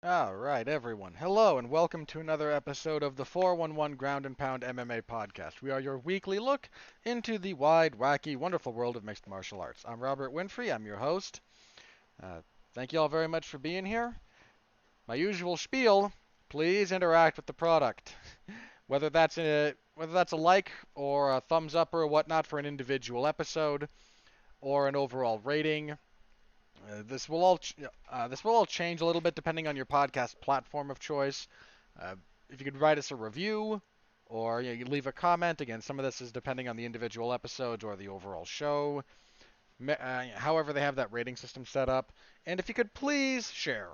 All right, everyone. Hello, and welcome to another episode of the 411 Ground and Pound MMA podcast. We are your weekly look into the wide, wacky, wonderful world of mixed martial arts. I'm Robert Winfrey. I'm your host. Uh, Thank you all very much for being here. My usual spiel: please interact with the product, whether that's a like or a thumbs up or whatnot for an individual episode or an overall rating. This will all change a little bit depending on your podcast platform of choice. Uh, if you could write us a review, or you could leave a comment. Again, some of this is depending on the individual episodes or the overall show. However, they have that rating system set up. And if you could please share,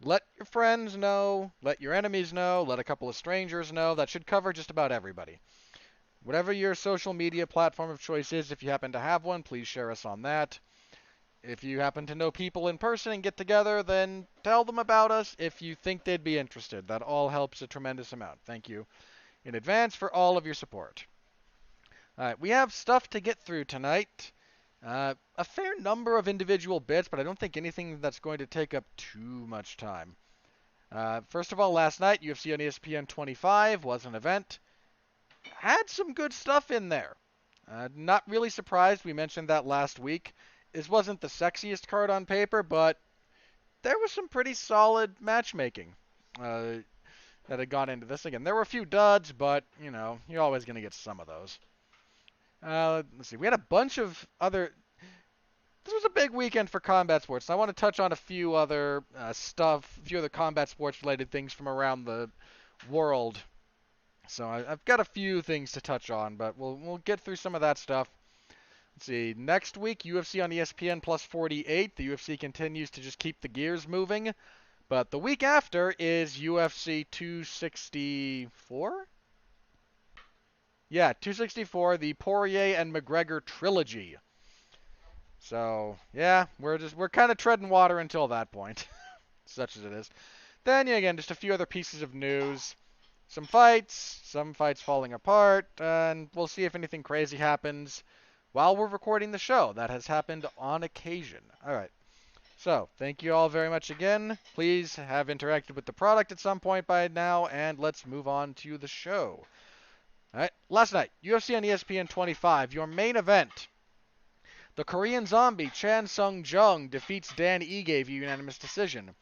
let your friends know, let your enemies know, let a couple of strangers know. That should cover just about everybody. Whatever your social media platform of choice is, if you happen to have one, please share us on that. If you happen to know people in person and get together, then tell them about us if you think they'd be interested. That all helps a tremendous amount. Thank you in advance for all of your support. All right, we have stuff to get through tonight. A fair number of individual bits, but I don't think anything that's going to take up too much time. First of all, last night, UFC on ESPN 25 was an event. Had some good stuff in there. Not really surprised. We mentioned that last week. This wasn't the sexiest card on paper, but there was some pretty solid matchmaking uh, that had gone into this. Again, there were a few duds, but, you're always going to get some of those. Let's see. We had a bunch of other... This was a big weekend for combat sports, and I want to touch on a few other a few other combat sports-related things from around the world. So I've got a few things to touch on, but we'll get through some of that stuff. Let's see. Next week, UFC on ESPN plus 48. The UFC continues to just keep the gears moving. But the week after is UFC 264? Yeah, 264, the Poirier and McGregor trilogy. So, yeah, we're kind of treading water until that point, such as it is. Then, yeah, again, just a few other pieces of news. Some fights falling apart, and we'll see if anything crazy happens while we're recording the show. That has happened on occasion. All right. So, thank you all very much again. Please have interacted with the product at some point by now, and let's move on to the show. All right. Last night, UFC on ESPN 25, your main event. The Korean Zombie Chan Sung Jung defeats Dan Ige via unanimous decision.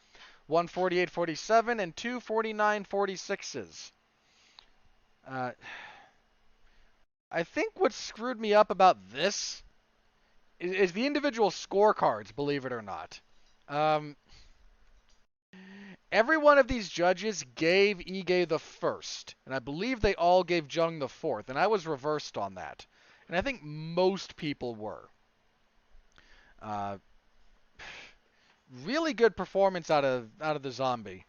148-47 and 249-46s. I think what screwed me up about this is the individual scorecards, believe it or not. Um, every one of these judges gave Ige the first, and I believe they all gave Jung the fourth, and I was reversed on that. And I think most people were. Uh, really good performance out of the Zombie.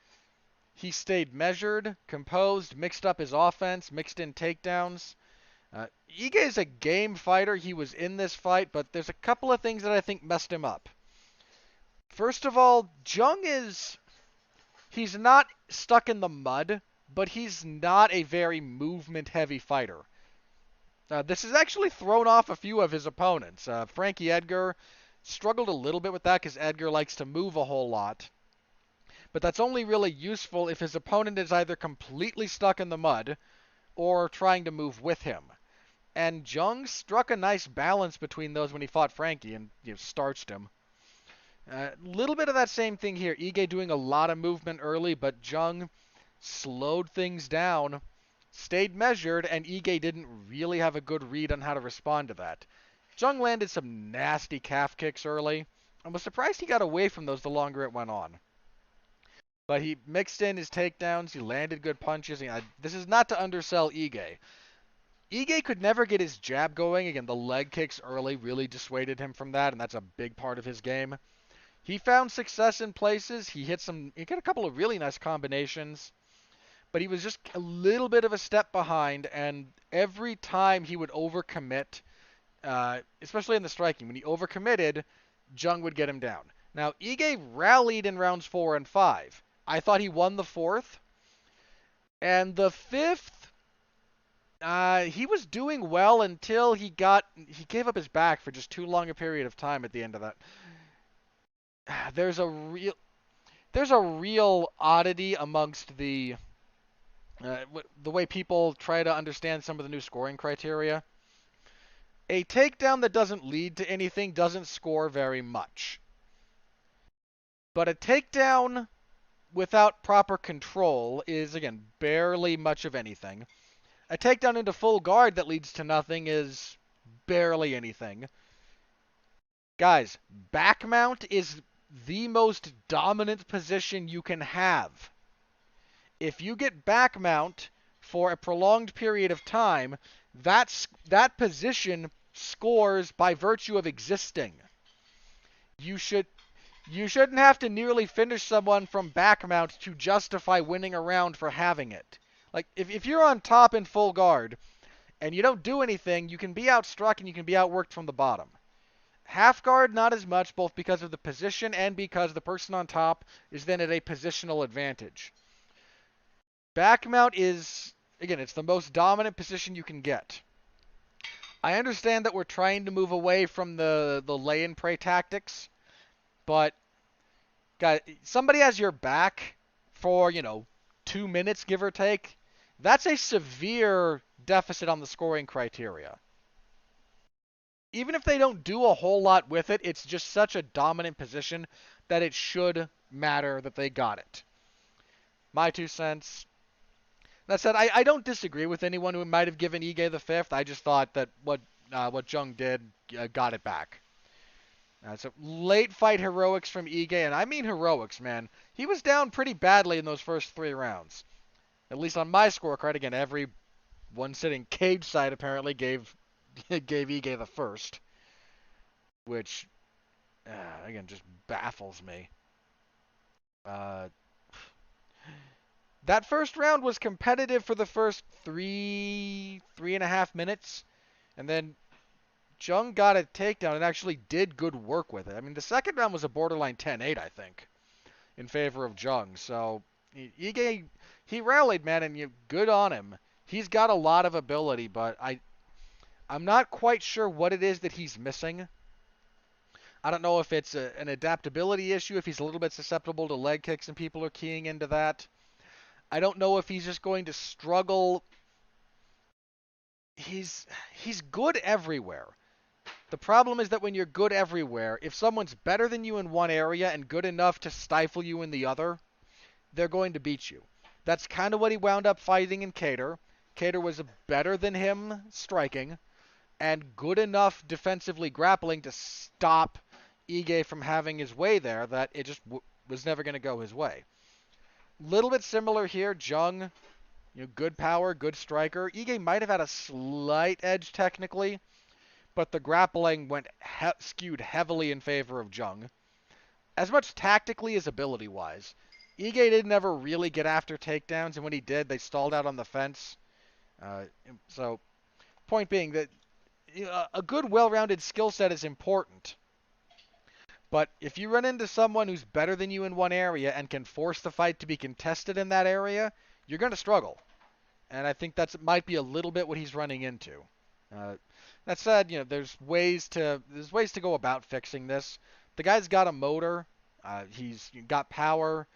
He stayed measured, composed, mixed up his offense, mixed in takedowns. Ige is a game fighter. He was in this fight, but there's a couple of things that I think messed him up. First of all, he's not stuck in the mud, but he's not a very movement-heavy fighter. This has actually thrown off a few of his opponents. Frankie Edgar struggled a little bit with that because Edgar likes to move a whole lot. But that's only really useful if his opponent is either completely stuck in the mud or trying to move with him. And Jung struck a nice balance between those when he fought Frankie and starched him. A little bit of that same thing here. Ige doing a lot of movement early, but Jung slowed things down, stayed measured, and Ige didn't really have a good read on how to respond to that. Jung landed some nasty calf kicks early. I was surprised he got away from those the longer it went on. But he mixed in his takedowns. He landed good punches. This is not to undersell Ige. Ige could never get his jab going. Again, the leg kicks early really dissuaded him from that, and that's a big part of his game. He found success in places. He got a couple of really nice combinations, but he was just a little bit of a step behind, and every time he would overcommit, especially in the striking, when he overcommitted, Jung would get him down. Now, Ige rallied in rounds 4 and 5. I thought he won the 4th, and the 5th, he was doing well until he gave up his back for just too long a period of time at the end of that. There's there's a real oddity amongst the way people try to understand some of the new scoring criteria. A takedown that doesn't lead to anything doesn't score very much. But a takedown without proper control is, again, barely much of anything. A takedown into full guard that leads to nothing is barely anything. Guys, back mount is the most dominant position you can have. If you get back mount for a prolonged period of time, that position scores by virtue of existing. You shouldn't have to nearly finish someone from back mount to justify winning a round for having it. Like, if you're on top in full guard and you don't do anything, you can be outstruck and you can be outworked from the bottom. Half guard, not as much, both because of the position and because the person on top is then at a positional advantage. Back mount is, again, it's the most dominant position you can get. I understand that we're trying to move away from the lay and pray tactics, but guys, somebody has your back for, 2 minutes, give or take. That's a severe deficit on the scoring criteria. Even if they don't do a whole lot with it, it's just such a dominant position that it should matter that they got it. My 2 cents. That said, I don't disagree with anyone who might have given Ige the fifth. I just thought that what Jung did got it back. So late fight heroics from Ige, and I mean heroics, man. He was down pretty badly in those first 3 rounds. At least on my scorecard, again, every one sitting cage side apparently gave Ige the first, which again just baffles me. That first round was competitive for the first three and a half minutes, and then Jung got a takedown and actually did good work with it. I mean, the second round was a borderline 10-8, I think, in favor of Jung. So Ige, he rallied, man, and good on him. He's got a lot of ability, but I'm not quite sure what it is that he's missing. I don't know if it's an adaptability issue, if he's a little bit susceptible to leg kicks and people are keying into that. I don't know if he's just going to struggle. He's good everywhere. The problem is that when you're good everywhere, if someone's better than you in one area and good enough to stifle you in the other, they're going to beat you. That's kind of what he wound up fighting in Cater. Cater was better than him striking and good enough defensively grappling to stop Ige from having his way there that it just was never going to go his way. Little bit similar here. Jung, good power, good striker. Ige might have had a slight edge technically, but the grappling went skewed heavily in favor of Jung. As much tactically as ability-wise. Ige didn't ever really get after takedowns, and when he did, they stalled out on the fence. So, point being that a good, well-rounded skill set is important. But if you run into someone who's better than you in one area and can force the fight to be contested in that area, you're going to struggle. And I think that might be a little bit what he's running into. That said, there's ways to go about fixing this. The guy's got a motor. He's got power.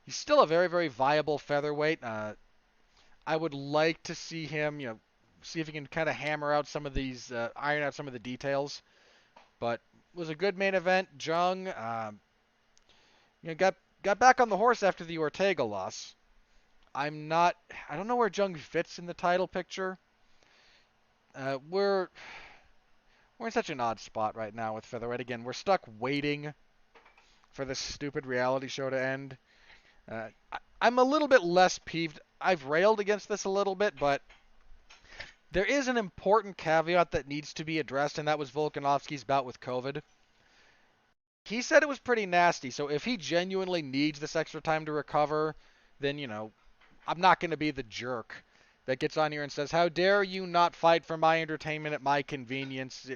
He's still a very, very viable featherweight. I would like to see him, see if he can kind of hammer out some of these, iron out some of the details. But it was a good main event. Jung, got back on the horse after the Ortega loss. I don't know where Jung fits in the title picture. We're in such an odd spot right now with featherweight. Again, we're stuck waiting for this stupid reality show to end. I'm a little bit less peeved. I've railed against this a little bit, but there is an important caveat that needs to be addressed, and that was Volkanovski's bout with COVID. He said it was pretty nasty, so if he genuinely needs this extra time to recover, then, I'm not going to be the jerk that gets on here and says, how dare you not fight for my entertainment at my convenience?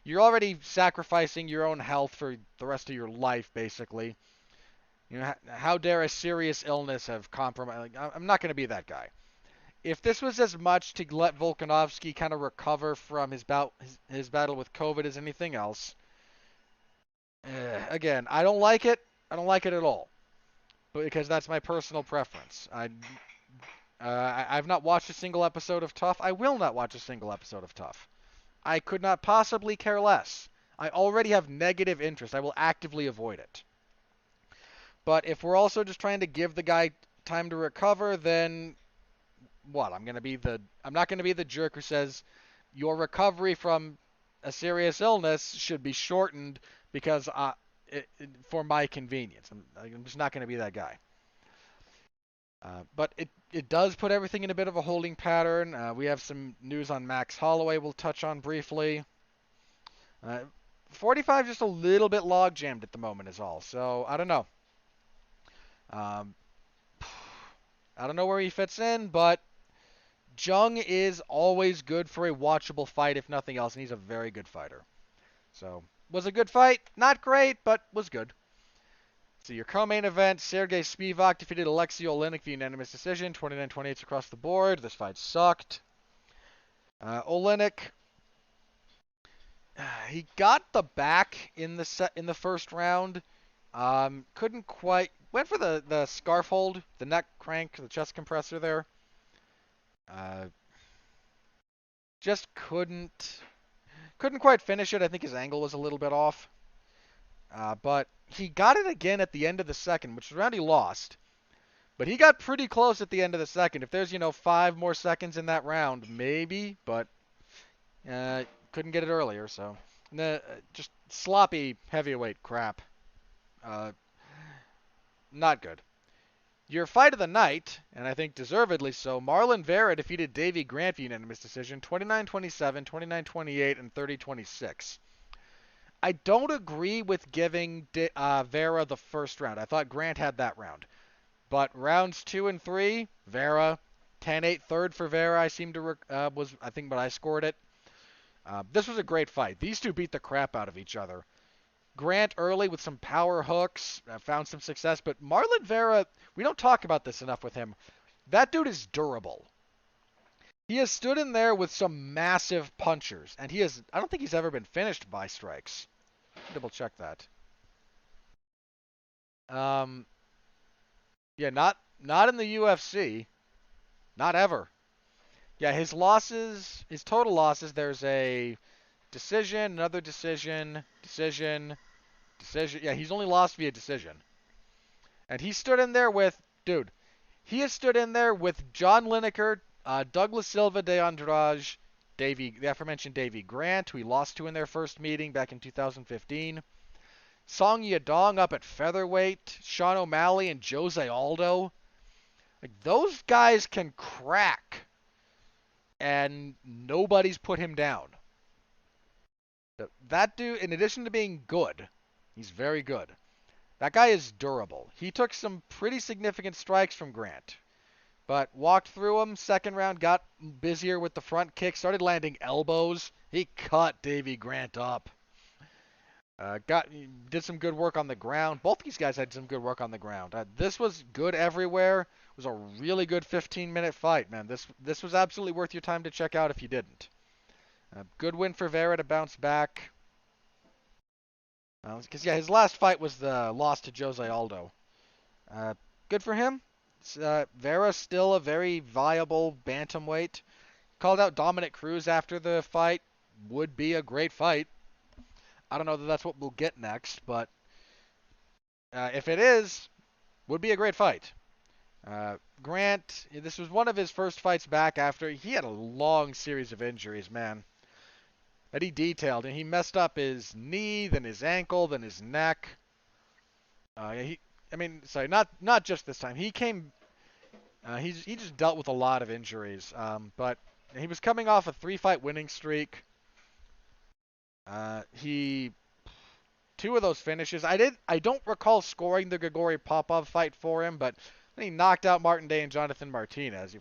You're already sacrificing your own health for the rest of your life, basically. How dare a serious illness have compromised? I'm not going to be that guy. If this was as much to let Volkanovski kind of recover from his battle with COVID as anything else, again, I don't like it. I don't like it at all. because that's my personal preference. I've not watched a single episode of Tough. I will not watch a single episode of Tough. I could not possibly care less. I already have negative interest. I will actively avoid it. But if we're also just trying to give the guy time to recover, then what? I'm not going to be the jerk who says your recovery from a serious illness should be shortened because for my convenience. I'm just not going to be that guy. But it does put everything in a bit of a holding pattern. We have some news on Max Holloway we'll touch on briefly. 45 just a little bit log jammed at the moment is all. So I don't know. I don't know where he fits in, but Jung is always good for a watchable fight, if nothing else, and he's a very good fighter. So, was a good fight. Not great, but was good. So your co-main event, Sergey Spivak defeated Alexei Oleinik via unanimous decision, 29-28 across the board. This fight sucked. Oleinik, he got the back in the first round. Couldn't quite went for the scarf hold, the neck crank, the chest compressor there. Just couldn't quite finish it. I think his angle was a little bit off. But he got it again at the end of the second, which round he lost. But he got pretty close at the end of the second. If there's, 5 more seconds in that round, maybe, but couldn't get it earlier, so. Just sloppy heavyweight crap. Not good. Your fight of the night, and I think deservedly so, Marlon Vera defeated Davey Grant via unanimous decision, 29-27, 29-28, and 30-26. I don't agree with giving Vera the first round. I thought Grant had that round. But rounds 2 and 3, Vera, 10-8 third for Vera. I think, but I scored it. This was a great fight. These two beat the crap out of each other. Grant early with some power hooks, found some success, but Marlon Vera, we don't talk about this enough with him. That dude is durable. He has stood in there with some massive punchers, and I don't think he's ever been finished by strikes. Double check that. Yeah, not in the UFC. Not ever. Yeah, his total losses, there's a decision, another decision. Yeah, he's only lost via decision. And he stood in there with, he has stood in there with John Lineker, Douglas Silva de Andrade, the aforementioned Davey Grant, who he lost to in their first meeting back in 2015. Song Yadong up at featherweight, Sean O'Malley and Jose Aldo. Like, those guys can crack, and nobody's put him down. That dude, in addition to being good, he's very good. That guy is durable. He took some pretty significant strikes from Grant, but walked through them. Second round, got busier with the front kick, started landing elbows. He cut Davey Grant up. Did some good work on the ground. Both these guys had some good work on the ground. This was good everywhere. It was a really good 15-minute fight, man. This was absolutely worth your time to check out if you didn't. Good win for Vera to bounce back. Because, his last fight was the loss to Jose Aldo. Good for him. Vera's still a very viable bantamweight. Called out Dominic Cruz after the fight. Would be a great fight. I don't know that that's what we'll get next, but if it is, would be a great fight. Grant, this was one of his first fights back after he had a long series of injuries, man, that he detailed, and he messed up his knee, then his ankle, then his neck. Not just this time. He just dealt with a lot of injuries, but he was coming off a 3-fight winning streak. Two of those finishes. I don't recall scoring the Grigori Popov fight for him, but then he knocked out Martin Day and Jonathan Martinez.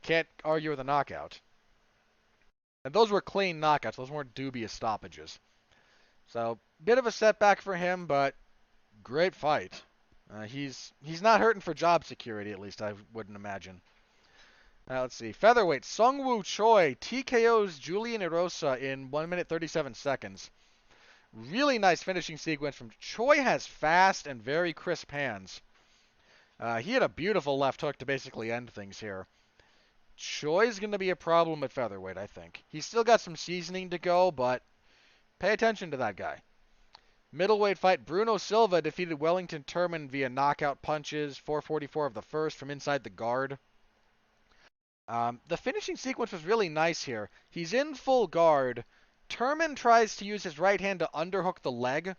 Can't argue with a knockout. And those were clean knockouts. Those weren't dubious stoppages. So, bit of a setback for him, but great fight. He's not hurting for job security, at least I wouldn't imagine. Let's see. Featherweight, Sungwoo Choi TKOs Julian Erosa in 1 minute 37 seconds. Really nice finishing sequence from Choi. Has fast and very crisp hands. He had a beautiful left hook to basically end things here. Choi's going to be a problem at featherweight, I think. He's still got some seasoning to go, but pay attention to that guy. Middleweight fight, Bruno Silva defeated Wellington Turman via knockout punches, 444 of the first from inside the guard. The finishing sequence was really nice here. He's in full guard. Turman tries to use his right hand to underhook the leg.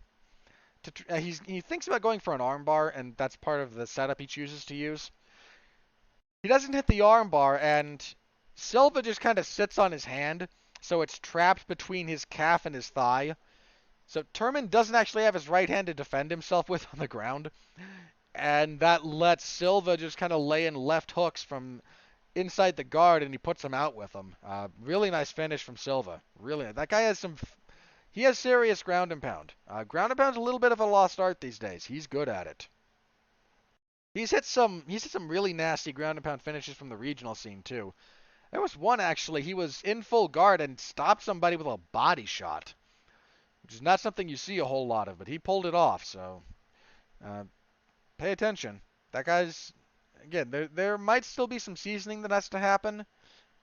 He thinks about going for an armbar, and that's part of the setup he chooses to use. He doesn't hit the armbar, and Silva just kind of sits on his hand, so it's trapped between his calf and his thigh. So Turman doesn't actually have his right hand to defend himself with on the ground, and that lets Silva just kind of lay in left hooks from inside the guard, and he puts him out with them. Really nice finish from Silva. Really, that guy has he has serious ground and pound. Ground and pound's a little bit of a lost art these days. He's good at it. He's hit some really nasty ground and pound finishes from the regional scene too. There was one actually, he was in full guard and stopped somebody with a body shot, which is not something you see a whole lot of, but he pulled it off, so pay attention. That guy's, again, there might still be some seasoning that has to happen,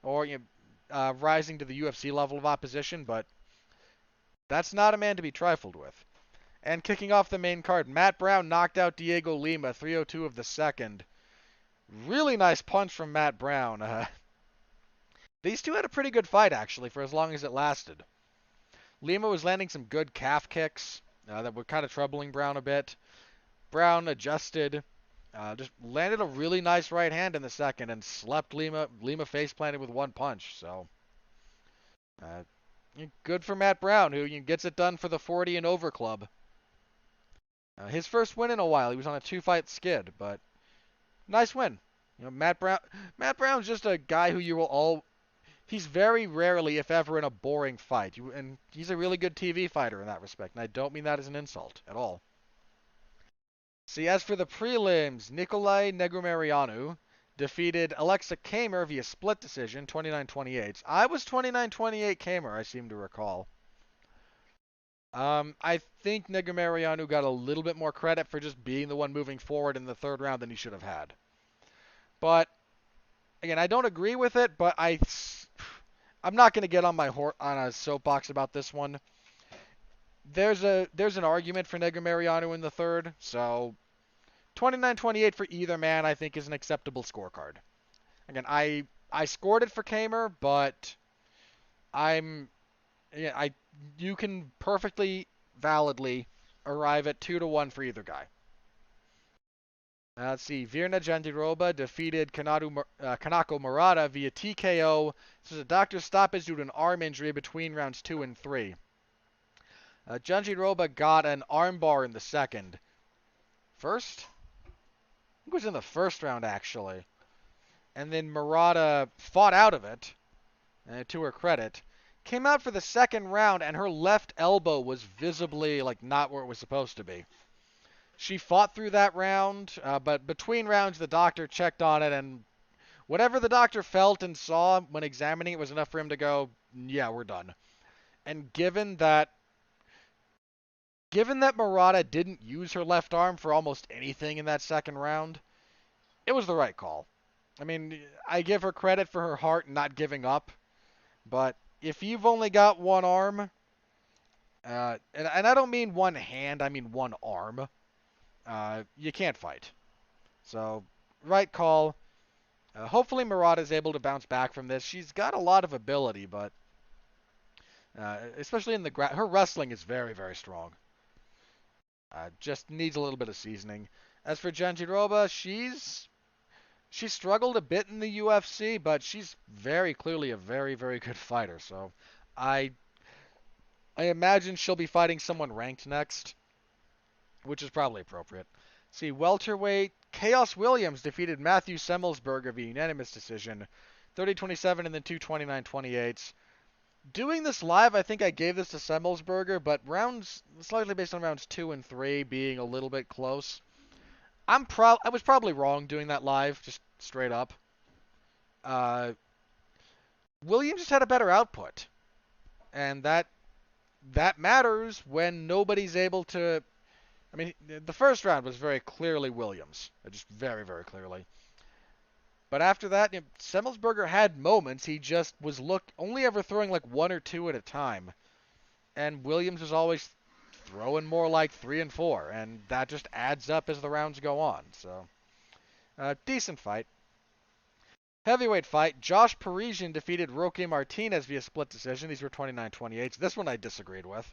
or rising to the UFC level of opposition, but that's not a man to be trifled with. And kicking off the main card, Matt Brown knocked out Diego Lima, 302 of the second. Really nice punch from Matt Brown. These two had a pretty good fight, actually, for as long as it lasted. Lima was landing some good calf kicks that were kind of troubling Brown a bit. Brown adjusted, just landed a really nice right hand in the second and slept Lima. Lima face planted with one punch. So good for Matt Brown, who gets it done for the 40 and over club. His first win in a while. He was on a 2-fight skid, but nice win. Matt Brown's just a guy who you will all. He's very rarely, if ever, in a boring fight. And he's a really good TV fighter in that respect, and I don't mean that as an insult at all. See, as for the prelims, Nikolai Negumereanu defeated Alexa Kamer via split decision, 29-28. I was 29-28 Kamer, I seem to recall. I think Negumereanu got a little bit more credit for just being the one moving forward in the third round than he should have had. But, again, I don't agree with it, but I'm not going to get on a soapbox about this one. There's an argument for Negumereanu in the third, so 29-28 for either man I think is an acceptable scorecard. Again, I scored it for Kamer, but you can perfectly validly arrive at 2-1 for either guy. Let's see. Virna Jandiroba defeated Kanako Murata via TKO. This was a doctor's stoppage due to an arm injury between rounds 2 and 3. Jandiroba got an armbar in the second. First? I think it was in the first round, actually. And then Murata fought out of it, to her credit. Came out for the second round, and her left elbow was visibly not where it was supposed to be. She fought through that round, but between rounds the doctor checked on it, and whatever the doctor felt and saw when examining it was enough for him to go, yeah, we're done. And given that Murata didn't use her left arm for almost anything in that second round, it was the right call. I mean, I give her credit for her heart not giving up, but if you've only got one arm, and I don't mean one hand, I mean one arm, you can't fight. So, right call. Hopefully Murata is able to bounce back from this. She's got a lot of ability, but especially in her wrestling is very, very strong. Just needs a little bit of seasoning. As for Jandiroba, she struggled a bit in the UFC, but she's very clearly a very, very good fighter. So I imagine she'll be fighting someone ranked next, which is probably appropriate. See, welterweight, Chaos Williams defeated Matthew Semmelsberger via unanimous decision, 30-27 and then 29-28. Doing this live, I think I gave this to Semmelsberger, but slightly based on rounds 2 and 3 being a little bit close. I was probably wrong doing that live, just straight up. Williams just had a better output, and that that matters when nobody's able to. I mean, the first round was very clearly Williams, just very, very clearly. But after that, Semmelsberger had moments. He just was only ever throwing like one or two at a time, and Williams was always throwing more like 3 and 4, and that just adds up as the rounds go on. So, decent fight. Heavyweight fight. Josh Parisian defeated Roque Martinez via split decision. These were 29-28. This one I disagreed with.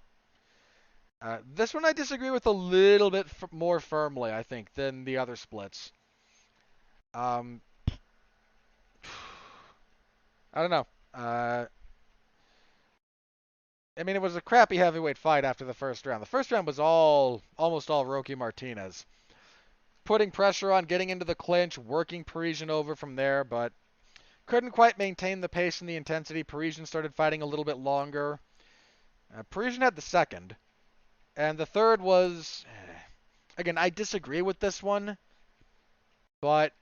This one I disagree with a little bit more firmly, I think, than the other splits. Um, I don't know. I mean, it was a crappy heavyweight fight after the first round. The first round was almost all Roque Martinez. Putting pressure on, getting into the clinch, working Parisian over from there, but couldn't quite maintain the pace and the intensity. Parisian started fighting a little bit longer. Parisian had the second. And the third was, again, I disagree with this one, but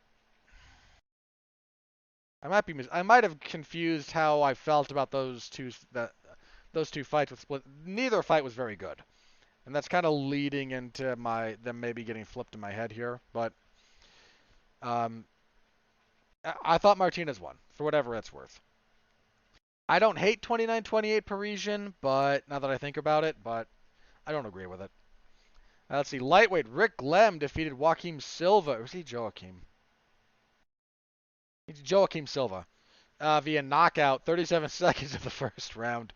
I might have confused how I felt about those two fights with split. Neither fight was very good, and that's kind of leading into them maybe getting flipped in my head here. But um, I thought Martinez won for whatever it's worth. I don't hate 29-28 Parisian, but now that I think about it, but I don't agree with it. Let's see. Lightweight Rick Glemm defeated Joaquim Silva. Or was he Joaquim? It's Joaquim Silva via knockout, 37 seconds of the first round.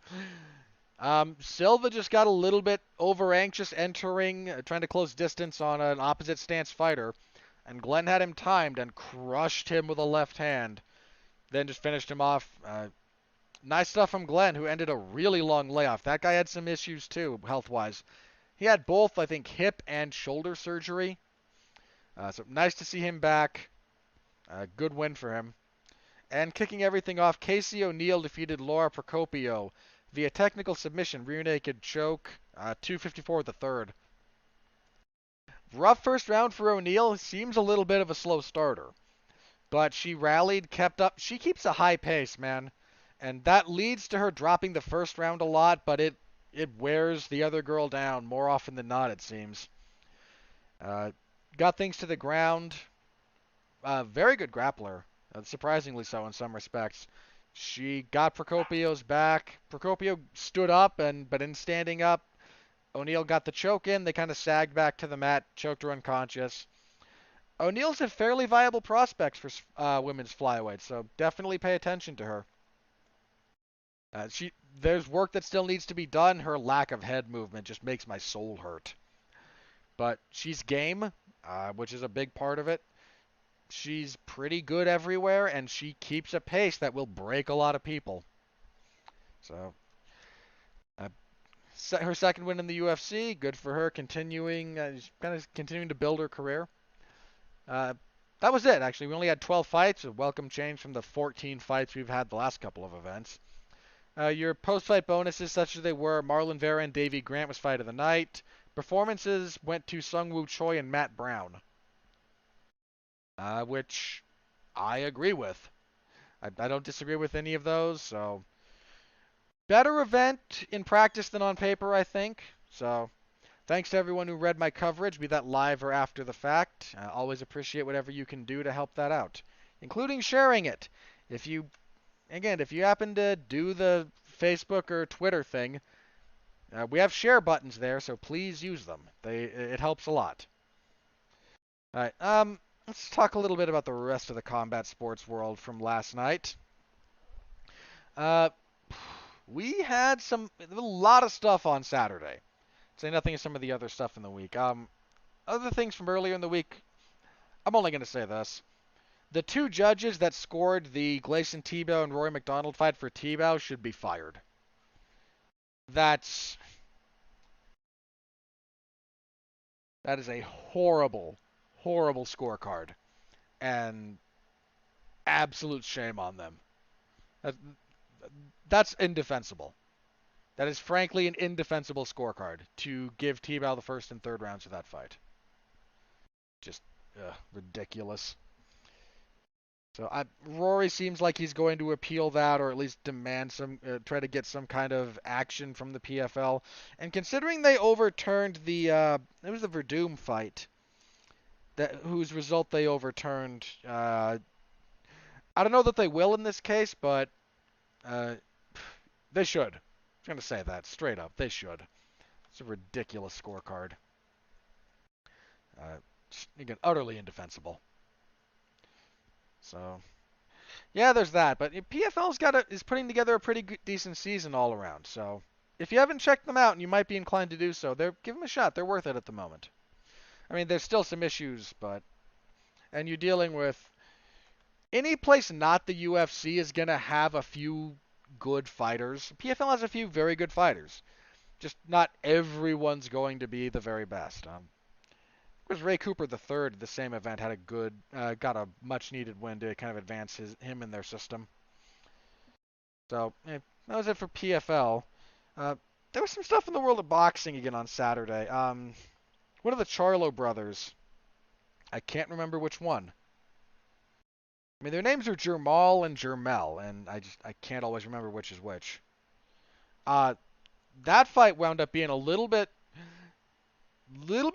Silva just got a little bit over anxious entering, trying to close distance on an opposite stance fighter, and Glenn had him timed and crushed him with a left hand. Then just finished him off. Nice stuff from Glenn, who ended a really long layoff. That guy had some issues too, health-wise. He had both, I think, hip and shoulder surgery. So nice to see him back. Good win for him. And kicking everything off, Casey O'Neill defeated Laura Procopio via technical submission, rear naked choke, 254 the third. Rough first round for O'Neill. Seems a little bit of a slow starter. But she rallied, kept up. She keeps a high pace, man. And that leads to her dropping the first round a lot, but it wears the other girl down more often than not, it seems. Got things to the ground. Very good grappler. Surprisingly so in some respects. She got Procopio's back. Procopio stood up, but in standing up, O'Neill got the choke in. They kind of sagged back to the mat, choked her unconscious. O'Neill's a fairly viable prospect for women's flyweight, so definitely pay attention to her. There's work that still needs to be done. Her lack of head movement just makes my soul hurt. But she's game, which is a big part of it. She's pretty good everywhere, and she keeps a pace that will break a lot of people. So, her second win in the UFC, good for her. Continuing to build her career. That was it, actually. We only had 12 fights, a welcome change from the 14 fights we've had the last couple of events. Your post-fight bonuses, such as they were, Marlon Vera and Davey Grant was fight of the night. Performances went to Sungwoo Choi and Matt Brown, which I agree with. I don't disagree with any of those, so better event in practice than on paper, I think. So thanks to everyone who read my coverage, be that live or after the fact. Always appreciate whatever you can do to help that out, including sharing it. If you happen to do the Facebook or Twitter thing, we have share buttons there, so please use them. It helps a lot. All right, let's talk a little bit about the rest of the combat sports world from last night. We had a lot of stuff on Saturday. Say nothing of some of the other stuff in the week. Other things from earlier in the week, I'm only going to say this. The two judges that scored the Gleison Tebow and Rory McDonald fight for Tebow should be fired. That is a horrible, horrible scorecard. And absolute shame on them. That's indefensible. That is frankly an indefensible scorecard to give Tebow the first and third rounds of that fight. Just ridiculous. So Rory seems like he's going to appeal that, or at least demand try to get some kind of action from the PFL. And considering they overturned it was the Verdum fight, whose result they overturned. I don't know that they will in this case, but uh, they should. I'm gonna say that straight up. They should. It's a ridiculous scorecard. Uh, Again, utterly indefensible. So yeah, there's that. But PFL's is putting together a pretty decent season all around. So if you haven't checked them out, and you might be inclined to do so, give them a shot. They're worth it at the moment. I mean, there's still some issues, and you're dealing with any place not the UFC is gonna have a few good fighters. PFL has a few very good fighters. Just not everyone's going to be the very best. Because Ray Cooper the third, the same event, had got a much needed win to kind of advance him in their system. So that was it for PFL. There was some stuff in the world of boxing again on Saturday. One of the Charlo brothers, I can't remember which one. I mean, their names are Jermal and Jermel, and I can't always remember which is which. That fight wound up being a little bit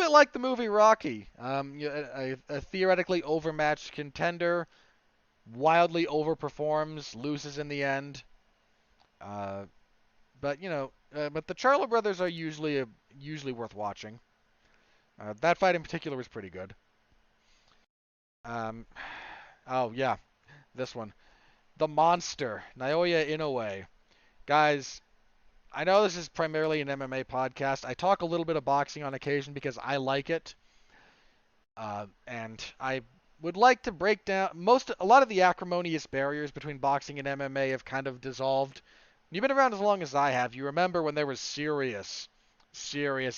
like the movie Rocky. A theoretically overmatched contender wildly overperforms, loses in the end. But the Charlo brothers are usually worth watching. That fight in particular was pretty good. Um, oh yeah, this one, the monster, Naoya Inoue. Guys, I know this is primarily an MMA podcast. I talk a little bit of boxing on occasion because I like it, and I would like to break down a lot of the acrimonious barriers between boxing and MMA have kind of dissolved. You've been around as long as I have. You remember when there was serious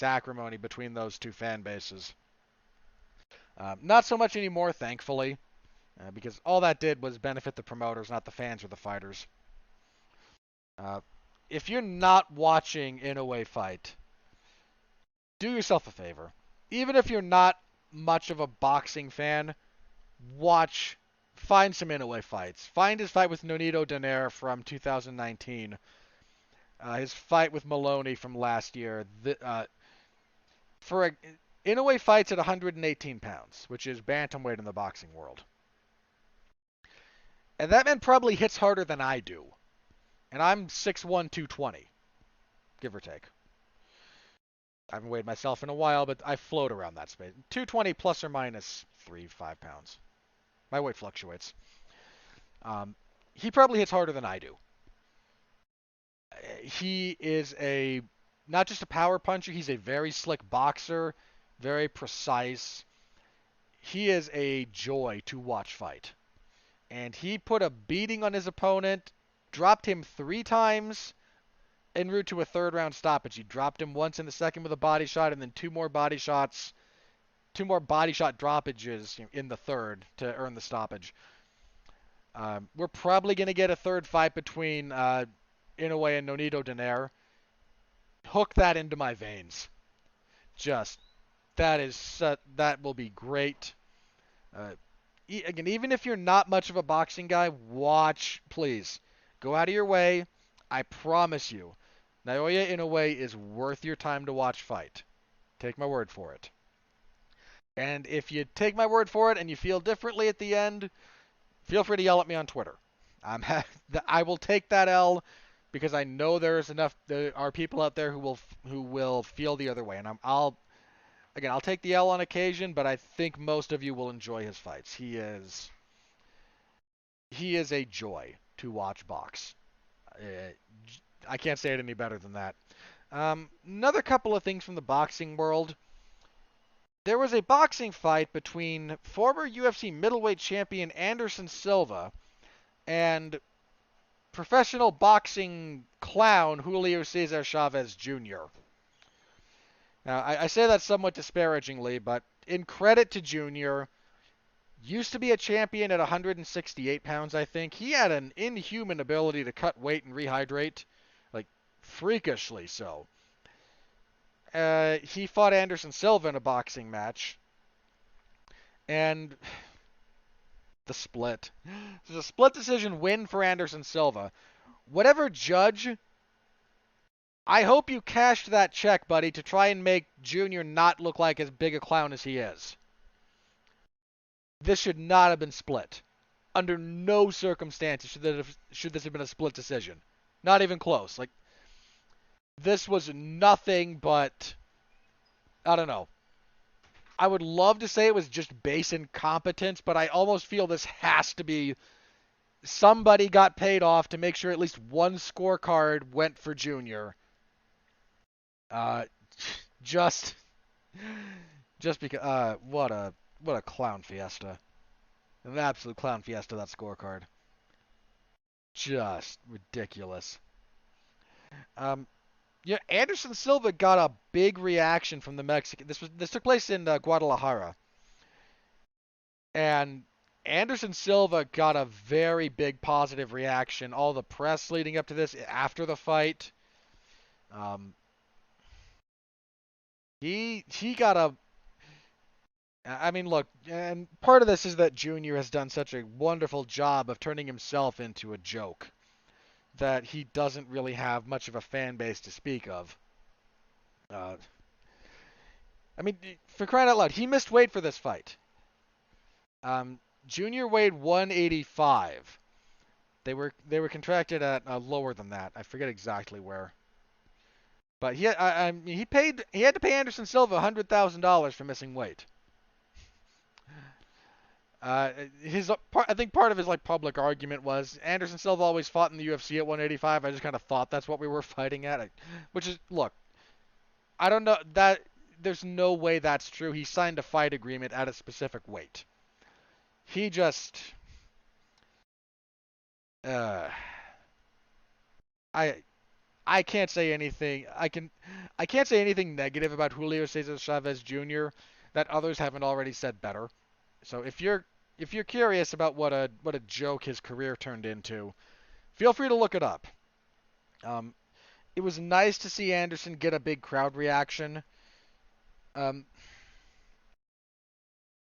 acrimony between those two fan bases. Not so much anymore, thankfully, because all that did was benefit the promoters, not the fans or the fighters. If you're not watching Inoue fight, do yourself a favor. Even if you're not much of a boxing fan, find some Inoue fights. Find his fight with Nonito Donaire from 2019. His fight with Maloney from last year. Inoue fights at 118 pounds, which is bantamweight in the boxing world. And that man probably hits harder than I do. And I'm 6'1", 220, give or take. I haven't weighed myself in a while, but I float around that space. 220 plus or minus 3-5 pounds. My weight fluctuates. He probably hits harder than I do. He is not just a power puncher, he's a very slick boxer, very precise. He is a joy to watch fight. And he put a beating on his opponent, dropped him 3 times en route to a third round stoppage. He dropped him once in the second with a body shot, and then 2 more body shot droppages in the third to earn the stoppage. We're probably going to get a third fight between Inoue and Nonito Donaire. Hook that into my veins. That will be great. Again, even if you're not much of a boxing guy, watch, please. Go out of your way. I promise you, Naoya Inoue is worth your time to watch fight. Take my word for it. And if you take my word for it and you feel differently at the end, feel free to yell at me on Twitter. I will take that L because I know there are people out there who will feel the other way, and I'll take the L on occasion, but I think most of you will enjoy his fights. He is a joy to watch box. I can't say it any better than that. Another couple of things from the boxing world. There was a boxing fight between former UFC middleweight champion Anderson Silva and professional boxing clown Julio Cesar Chavez Jr. Now, I say that somewhat disparagingly, but in credit to Junior, used to be a champion at 168 pounds, I think. He had an inhuman ability to cut weight and rehydrate, like freakishly so. He fought Anderson Silva in a boxing match, and the split. This is a split decision win for Anderson Silva. Whatever judge, I hope you cashed that check, buddy, to try and make Junior not look like as big a clown as he is. This should not have been split. Under no circumstances should this have been a split decision. Not even close. Like, this was nothing but, I don't know. I would love to say it was just base incompetence, but I almost feel this has to be somebody got paid off to make sure at least one scorecard went for Junior. Uh, just because. What a clown fiesta. An absolute clown fiesta, that scorecard. Just ridiculous. Yeah, Anderson Silva got a big reaction from the Mexican. This took place in Guadalajara, and Anderson Silva got a very big positive reaction. All the press leading up to this, after the fight, um, he got a. I mean, look, and part of this is that Junior has done such a wonderful job of turning himself into a joke that he doesn't really have much of a fan base to speak of. Uh, I mean, for crying out loud, he missed weight for this fight. Junior weighed 185. They were contracted at lower than that. I forget exactly where. But he had to pay Anderson Silva $100,000 for missing weight. I think part of his like public argument was Anderson Silva always fought in the UFC at 185. I just kind of thought that's what we were fighting at. Which is, look, I don't know that there's no way that's true. He signed a fight agreement at a specific weight. He just uh I I can't say anything. I can't say anything negative about Julio Cesar Chavez Jr. that others haven't already said better. So if you're curious about what a joke his career turned into, feel free to look it up. Um, it was nice to see Anderson get a big crowd reaction. Um,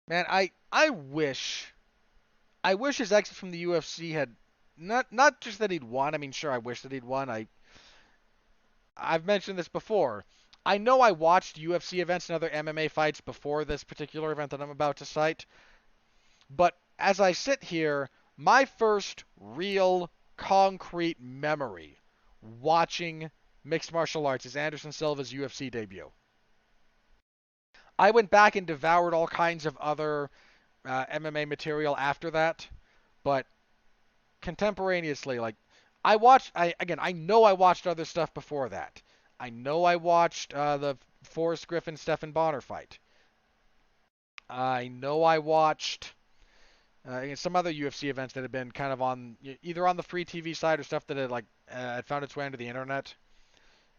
man, I wish his exit from the UFC had not just that he'd won. I mean, sure, I wish that he'd won. I've mentioned this before. I know I watched UFC events and other MMA fights before this particular event that I'm about to cite, but as I sit here, my first real concrete memory watching mixed martial arts is Anderson Silva's UFC debut. I went back and devoured all kinds of other MMA material after that, but contemporaneously, like I know I watched other stuff before that. I know I watched the Forrest Griffin Stephan Bonner fight. I know I watched some other UFC events that had been kind of on either on the free TV side or stuff that had found its way onto the internet.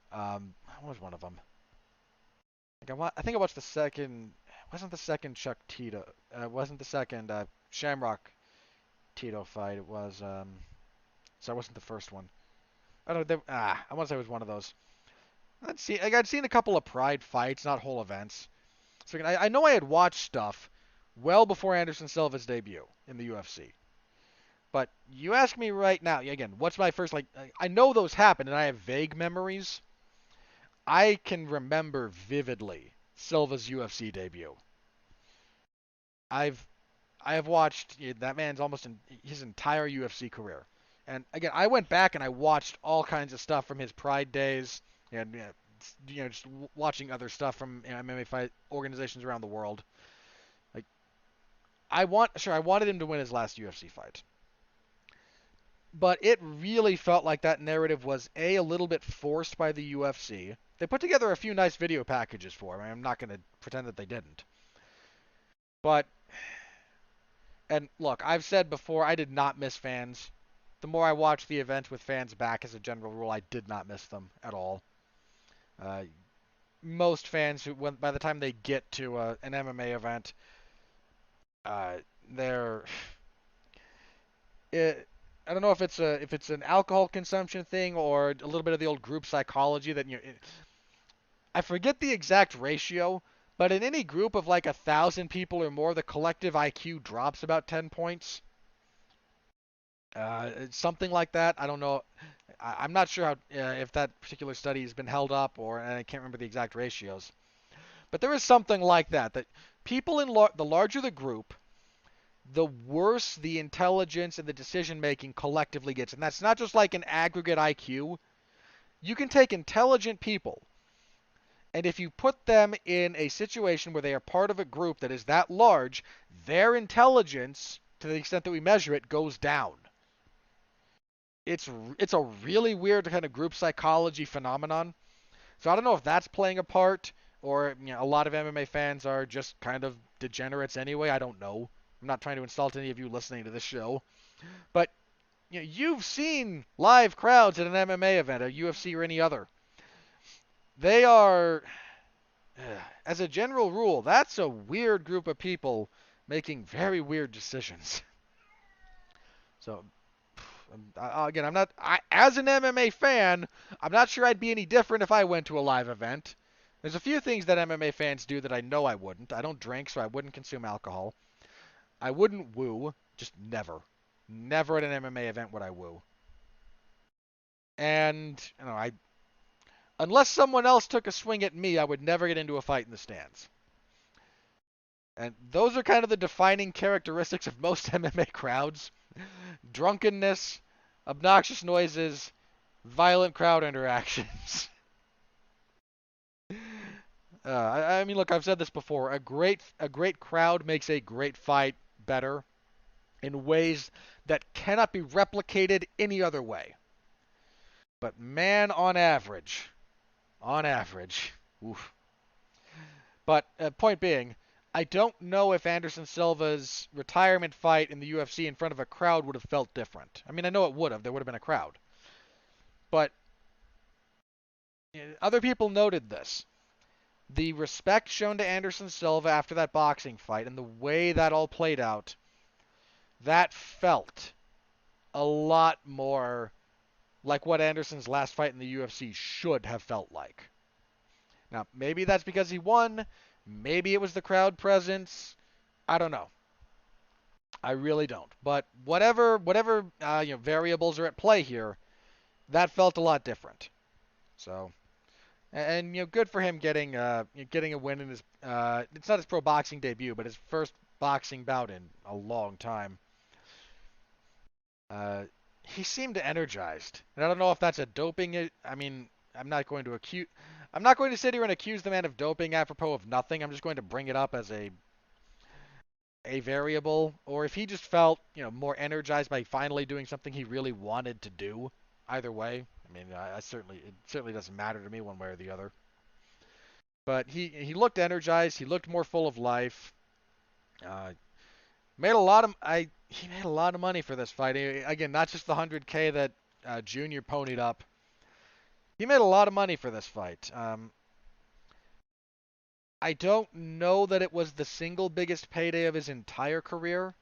What was one of them? I think I watched the second. Wasn't the second Chuck Tito? Wasn't the second Shamrock Tito fight? It was. So it wasn't the first one. I don't know. I want to say it was one of those. I'd seen a couple of Pride fights, not whole events. So I know I had watched stuff well before Anderson Silva's debut in the UFC. But you ask me right now, again, what's my first, I know those happened and I have vague memories. I can remember vividly Silva's UFC debut. I've I have watched that man's almost his entire UFC career. And again, I went back and I watched all kinds of stuff from his Pride days, and just watching other stuff from MMA fight organizations around the world. Like, I wanted him to win his last UFC fight, but it really felt like that narrative was a little bit forced by the UFC. They put together a few nice video packages for him. I'm not going to pretend that they didn't, but and look, I've said before, I did not miss fans. The more I watched the event with fans back, as a general rule, I did not miss them at all. Uh, Most fans by the time they get to an MMA event, they're I don't know if it's an alcohol consumption thing or a little bit of the old group psychology that I forget the exact ratio, but in any group of like 1,000 people or more, the collective IQ drops about 10 points. Something like that. I don't know. I'm not sure how if that particular study has been held up, or and I can't remember the exact ratios. But there is something like that. That people in the larger the group, the worse the intelligence and the decision making collectively gets. And that's not just like an aggregate IQ. You can take intelligent people, and if you put them in a situation where they are part of a group that is that large, their intelligence, to the extent that we measure it, goes down. It's a really weird kind of group psychology phenomenon. So I don't know if that's playing a part, or a lot of MMA fans are just kind of degenerates anyway. I don't know. I'm not trying to insult any of you listening to this show, but you've seen live crowds at an MMA event, a UFC or any other. They are, as a general rule, that's a weird group of people making very weird decisions. So again, as an MMA fan, I'm not sure I'd be any different if I went to a live event. There's a few things that MMA fans do that I know I wouldn't. I don't drink, so I wouldn't consume alcohol. I wouldn't woo, just never. Never at an MMA event would I woo. And unless someone else took a swing at me, I would never get into a fight in the stands. And those are kind of the defining characteristics of most MMA crowds. Drunkenness, obnoxious noises, violent crowd interactions. I mean, look, I've said this before. A great crowd makes a great fight better in ways that cannot be replicated any other way. But man, on average, oof. But point being, I don't know if Anderson Silva's retirement fight in the UFC in front of a crowd would have felt different. I mean, I know it would have. There would have been a crowd. But other people noted this. The respect shown to Anderson Silva after that boxing fight and the way that all played out, that felt a lot more like what Anderson's last fight in the UFC should have felt like. Now, maybe that's because he won. Maybe it was the crowd presence. I don't know. I really don't. But whatever variables are at play here, that felt a lot different. So, and good for him getting a win in his it's not his pro boxing debut, but his first boxing bout in a long time. Uh, he seemed energized, and I don't know if that's a doping. I mean, I'm not going to sit here and accuse the man of doping apropos of nothing. I'm just going to bring it up as a variable, or if he just felt more energized by finally doing something he really wanted to do. Either way, I mean, it certainly doesn't matter to me one way or the other. But he looked energized. He looked more full of life. Uh, made a lot of I He made a lot of money for this fight. Again, not just the 100K that Junior ponied up. He made a lot of money for this fight. I don't know that it was the single biggest payday of his entire career.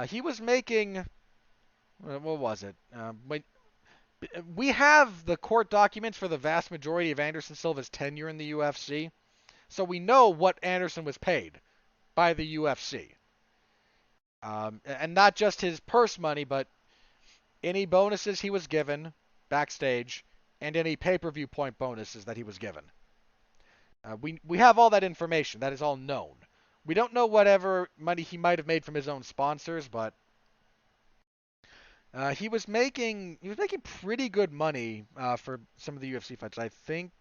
He was making what was it? We have the court documents for the vast majority of Anderson Silva's tenure in the UFC, so we know what Anderson was paid by the UFC. And not just his purse money, but any bonuses he was given backstage and any pay-per-view point bonuses that he was given. We have all that information. That is all known. We don't know whatever money he might have made from his own sponsors, but he was making pretty good money for some of the UFC fights. I think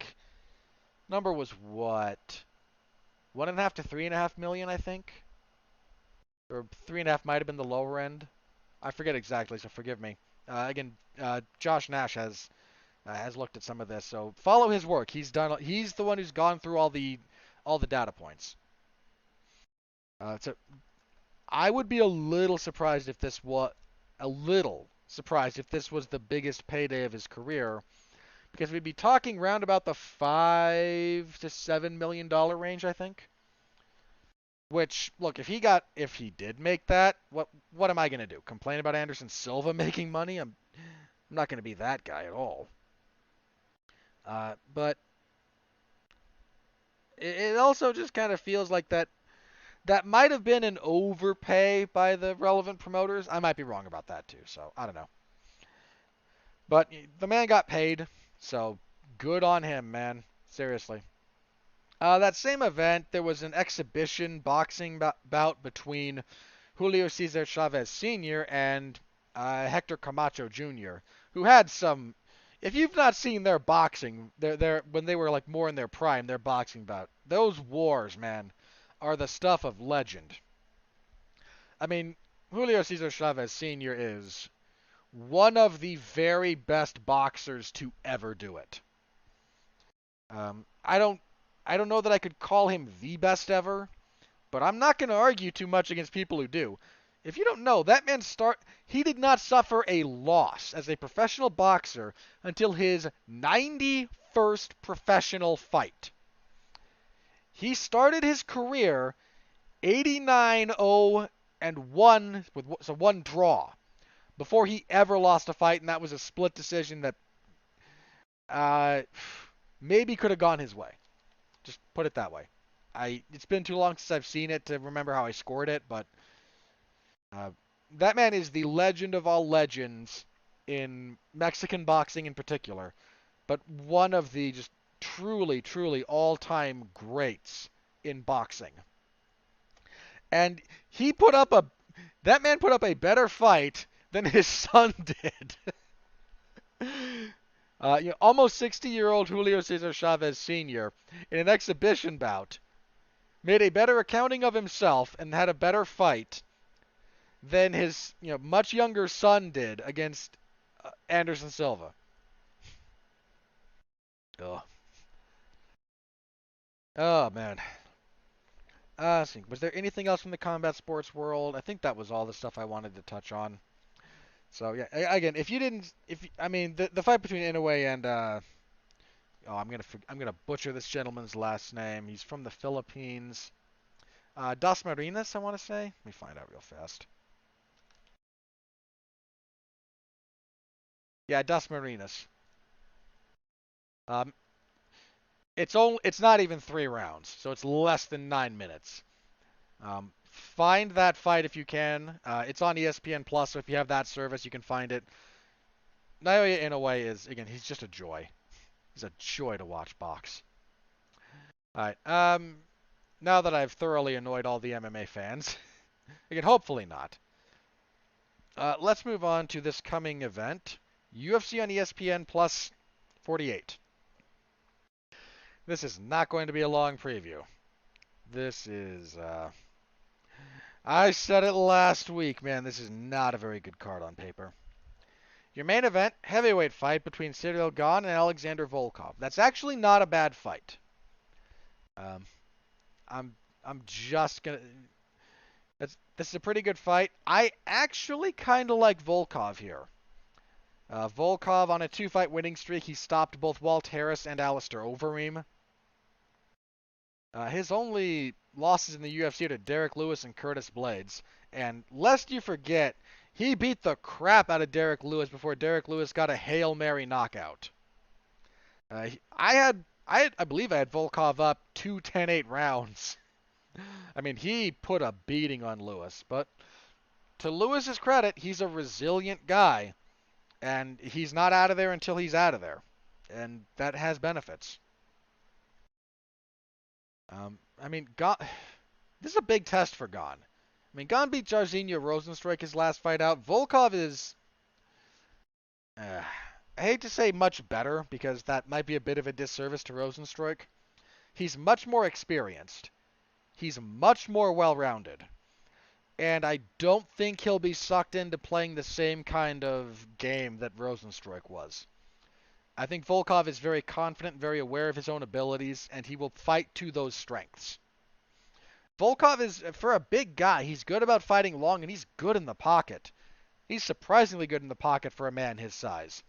number was what 1.5 to 3.5 million, I think, or 3.5 might have been the lower end. I forget exactly, so forgive me. Again, Josh Nash has looked at some of this, so follow his work. He's the one who's gone through all the data points. So I would be a little surprised if this was the biggest payday of his career, because we'd be talking round about the $5 to $7 million range, I think. Which, look, if he did make that, what am I gonna do? Complain about Anderson Silva making money? I'm not gonna be that guy at all. But it also just kind of feels like that That might have been an overpay by the relevant promoters. I might be wrong about that too, so I don't know. But the man got paid, so good on him, man. Seriously. That same event, there was an exhibition boxing bout between Julio Cesar Chavez Sr. and Hector Camacho Jr., who had some. If you've not seen their boxing, their when they were like more in their prime, their boxing bout, those wars, man, are the stuff of legend. I mean, Julio Cesar Chavez Sr. is one of the very best boxers to ever do it. Um, I don't, I don't know that I could call him the best ever, but I'm not going to argue too much against people who do. If you don't know, that man he did not suffer a loss as a professional boxer until his 91st professional fight. He started his career 89-0 and 1 with one draw before he ever lost a fight, and that was a split decision that uh, maybe could have gone his way. Just put it that way. It's been too long since I've seen it to remember how I scored it, but uh, that man is the legend of all legends in Mexican boxing in particular, but one of the just truly, truly all-time greats in boxing. And that man put up a better fight than his son did. Almost 60-year-old Julio Cesar Chavez Sr. in an exhibition bout made a better accounting of himself and had a better fight than his much younger son did against Anderson Silva. Ugh. Oh man. Was there anything else from the combat sports world? I think that was all the stuff I wanted to touch on. So yeah, again, if you didn't, if I mean the fight between Inoue and I'm gonna butcher this gentleman's last name. He's from the Philippines. Das Marinas, I want to say. Let me find out real fast. Yeah, Das Marinas. Um, it's not even 3 rounds, so it's less than 9 minutes. Find that fight if you can. It's on ESPN Plus, so if you have that service, you can find it. Naoya Inoue is again, he's just a joy. He's a joy to watch box. All right. Now that I've thoroughly annoyed all the MMA fans, again, hopefully not. Let's move on to this coming event, UFC on ESPN Plus 48. This is not going to be a long preview. This is, I said it last week, man, this is not a very good card on paper. Your main event, heavyweight fight between Ciryl Gane and Alexander Volkov. That's actually not a bad fight. Um, I'm just gonna. This is a pretty good fight. I actually kind of like Volkov here. Volkov on a 2-fight winning streak. He stopped both Walt Harris and Alistair Overeem. His only losses in the UFC are to Derek Lewis and Curtis Blades. And lest you forget, he beat the crap out of Derek Lewis before Derek Lewis got a Hail Mary knockout. I believe I had Volkov up 2-10-8 rounds. I mean, he put a beating on Lewis, but to Lewis's credit, he's a resilient guy, and he's not out of there until he's out of there, and that has benefits. I mean, this is a big test for Gane. I mean, Gane beat Jairzinho Rozenstruik his last fight out. Volkov is, I hate to say much better, because that might be a bit of a disservice to Rozenstruik. He's much more experienced. He's much more well-rounded. And I don't think he'll be sucked into playing the same kind of game that Rozenstruik was. I think Volkov is very confident, very aware of his own abilities, and he will fight to those strengths. Volkov is, for a big guy, he's good about fighting long, and he's good in the pocket. He's surprisingly good in the pocket for a man his size.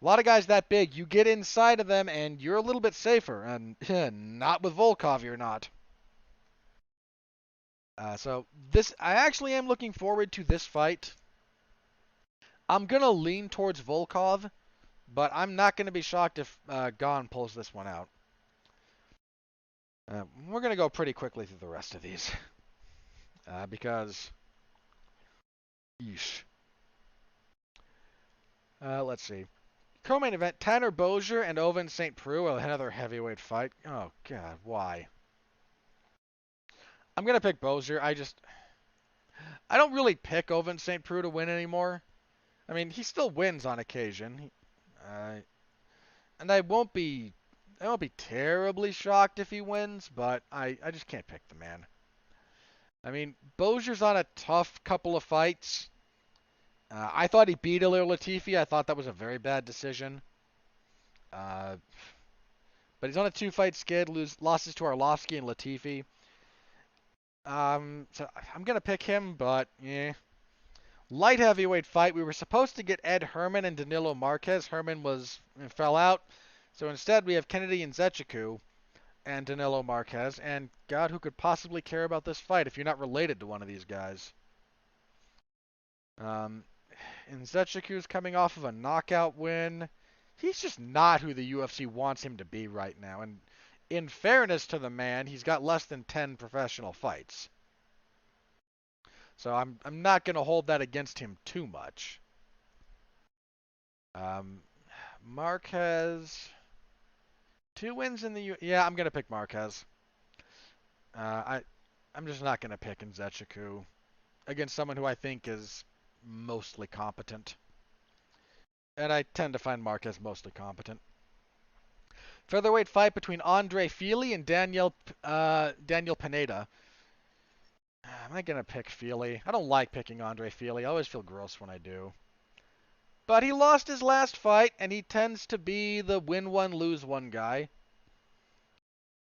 A lot of guys that big, you get inside of them, and you're a little bit safer, and not with Volkov, you're not. I actually am looking forward to this fight. I'm going to lean towards Volkov, but I'm not going to be shocked if Gane pulls this one out. We're going to go pretty quickly through the rest of these. because, yeesh. Let's see. Co-main event: Tanner Bozier and Ovince St. Preux, another heavyweight fight. Oh God, why? I'm gonna pick Bozier. I don't really pick Ovince St. Preux to win anymore. I mean, he still wins on occasion, uh, and I won't be terribly shocked if he wins, but I just can't pick the man. I mean, Bozier's on a tough couple of fights. I thought he beat Ilir Latifi. I thought that was a very bad decision. Uh, but he's on a two-fight skid, losses to Arlovsky and Latifi. So I'm gonna pick him, but yeah. Light heavyweight fight. We were supposed to get Ed Herman and Danilo Marquez. Herman fell out, so instead we have Kennedy and Nzechukwu and Danilo Marquez. And God, who could possibly care about this fight if you're not related to one of these guys? And Nzechukwu's coming off of a knockout win. He's just not who the UFC wants him to be right now. And in fairness to the man, he's got less than 10 professional fights. So I'm not going to hold that against him too much. Marquez, 2 wins in the yeah, I'm going to pick Marquez. I'm just not going to pick Nzechukwu against someone who I think is mostly competent. And I tend to find Marquez mostly competent. Featherweight fight between Andre Fili and Daniel Pineda. Am I going to pick Fili? I don't like picking Andre Fili. I always feel gross when I do. But he lost his last fight, and he tends to be the win one, lose one guy.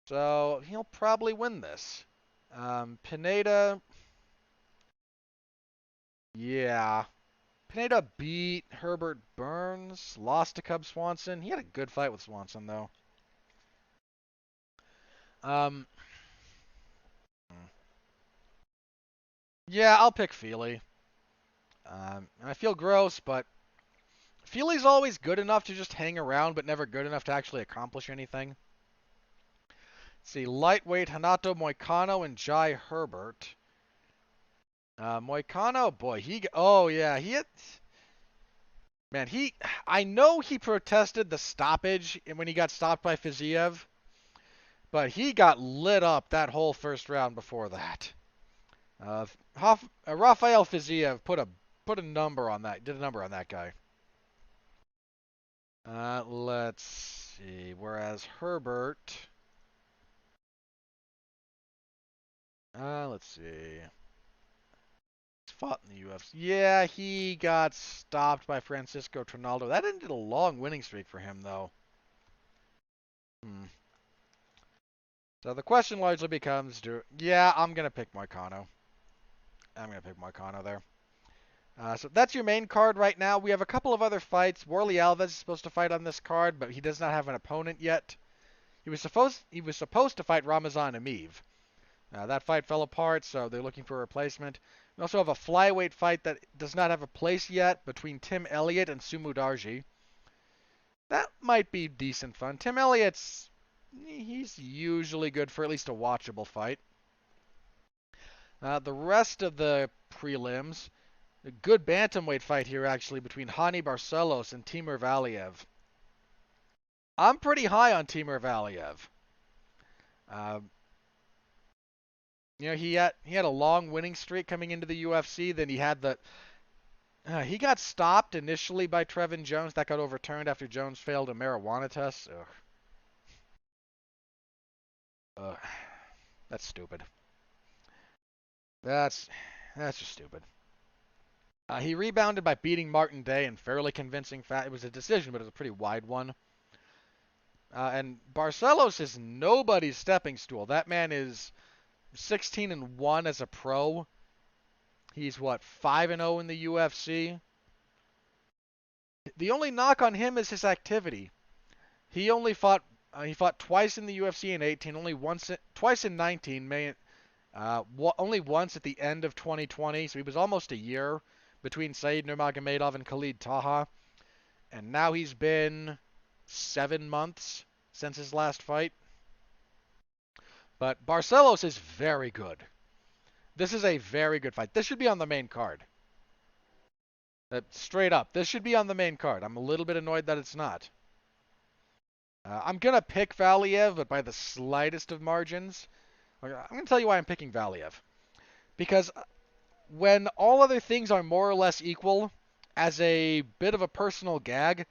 So he'll probably win this. Pineda, yeah. Pineda beat Herbert Burns, lost to Cub Swanson. He had a good fight with Swanson, though. Um, yeah, I'll pick Fili. I feel gross, but Fili's always good enough to just hang around, but never good enough to actually accomplish anything. Let's see, lightweight Hanato Moicano and Jai Herbert. Moicano, boy, oh yeah, man, I know he protested the stoppage when he got stopped by Fiziev, but he got lit up that whole first round before that. Rafael Fiziev put a number on that, did a number on that guy. Let's see. Whereas Herbert, let's see. He's fought in the UFC. Yeah, he got stopped by Francisco Trinaldo. That ended a long winning streak for him, though. So the question largely becomes, yeah, I'm gonna pick Moicano. I'm gonna pick Moicano there. So that's your main card right now. We have a couple of other fights. Warley Alves is supposed to fight on this card, but he does not have an opponent yet. He was supposed to fight Ramazan Emeev. That fight fell apart, so they're looking for a replacement. We also have a flyweight fight that does not have a place yet between Tim Elliott and Sumu Darji. That might be decent fun. Tim Elliott's he's usually good for at least a watchable fight. The rest of the prelims, a good bantamweight fight here actually between Hani Barcelos and Timur Valiev. I'm pretty high on Timur Valiev. He had a long winning streak coming into the UFC. Then he got stopped initially by Trevin Jones. That got overturned after Jones failed a marijuana test. Ugh. That's stupid. That's just stupid. He rebounded by beating Martin Day in fairly convincing fashion. It was a decision, but it was a pretty wide one. And Barcelos is nobody's stepping stool. That man is 16-1 as a pro. He's 5-0 in the UFC. The only knock on him is his activity. He fought twice in the UFC in 18, twice in 19, only once at the end of 2020. So he was almost a year between Said Nurmagomedov and Khalid Taha, and now he's been 7 months since his last fight. But Barcelos is very good. This is a very good fight. This should be on the main card. Straight up, this should be on the main card. I'm a little bit annoyed that it's not. I'm going to pick Valiev, but by the slightest of margins. I'm going to tell you why I'm picking Valiev. Because when all other things are more or less equal, as a bit of a personal gag,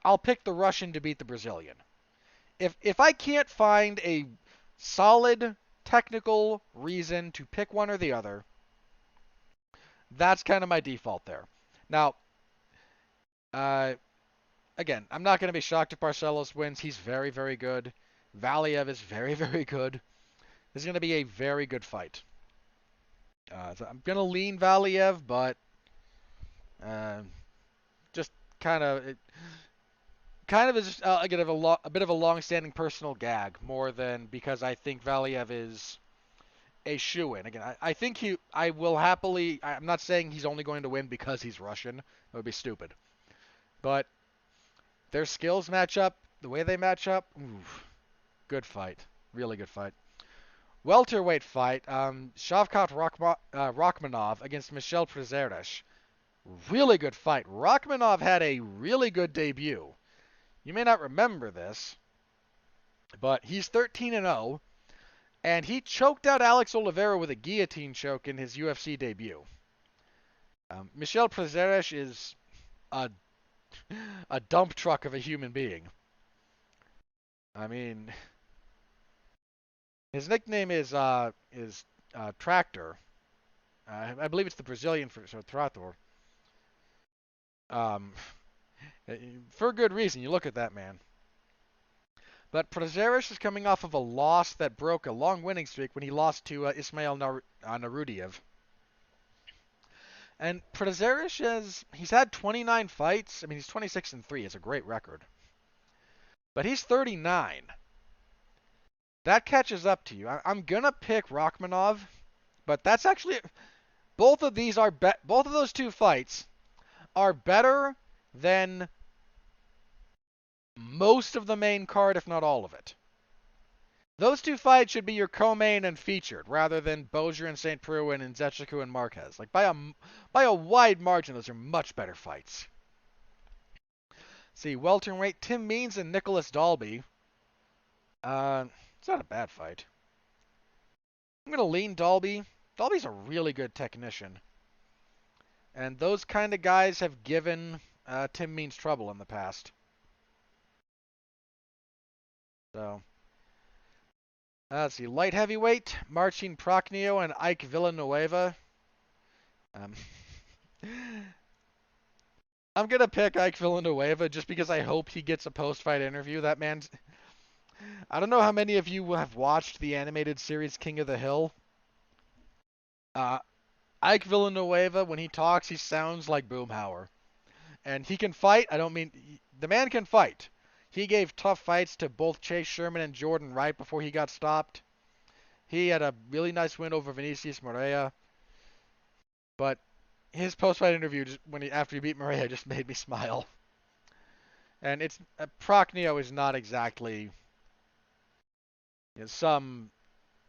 I'll pick the Russian to beat the Brazilian. If I can't find a solid technical reason to pick one or the other, that's kind of my default there. Now, uh, again, I'm not going to be shocked if Barcelos wins. He's very, very good. Valiev is very, very good. This is going to be a very good fight. So I'm going to lean Valiev, but just kind of is just again a bit of a long-standing personal gag more than because I think Valiev is a shoo-in. Again, I think I will happily. I'm not saying he's only going to win because he's Russian. That would be stupid. But their skills match up. The way they match up, good fight. Really good fight. Welterweight fight. Shavkat Rachmanov against Michel Prazeres. Really good fight. Rachmanov had a really good debut. You may not remember this, but he's 13-0, and he choked out Alex Oliveira with a guillotine choke in his UFC debut. Michel Prazeres is a dump truck of a human being. I mean, his nickname is Tractor. I believe it's the Brazilian for Trator. For good reason. You look at that man. But Prazeres is coming off of a loss that broke a long winning streak when he lost to Ismail Narudiev. And Prazeres he's had 29 fights. I mean, he's 26-3. It's a great record. But he's 39. That catches up to you. I'm gonna pick Rachmanov, but that's actually both of those two fights are better than most of the main card, if not all of it. Those two fights should be your co-main and featured, rather than Bozier and St. Preux and Nzechukwu and Marquez. Like by a wide margin, those are much better fights. See, welterweight Tim Means and Nicholas Dalby. It's not a bad fight. I'm gonna lean Dalby. Dalby's a really good technician, and those kind of guys have given Tim Means trouble in the past. So, let's see. Light heavyweight, Marcin Prachnio and Ike Villanueva. I'm going to pick Ike Villanueva just because I hope he gets a post-fight interview. That man's... I don't know how many of you have watched the animated series King of the Hill. Ike Villanueva, when he talks, he sounds like Boomhauer. And he can fight. I don't mean... The man can fight. He gave tough fights to both Chase Sherman and Jordan Wright before he got stopped. He had a really nice win over Vinicius Moreira. But his post-fight interview, after he beat Moreira, just made me smile. And it's Prachnio is not exactly some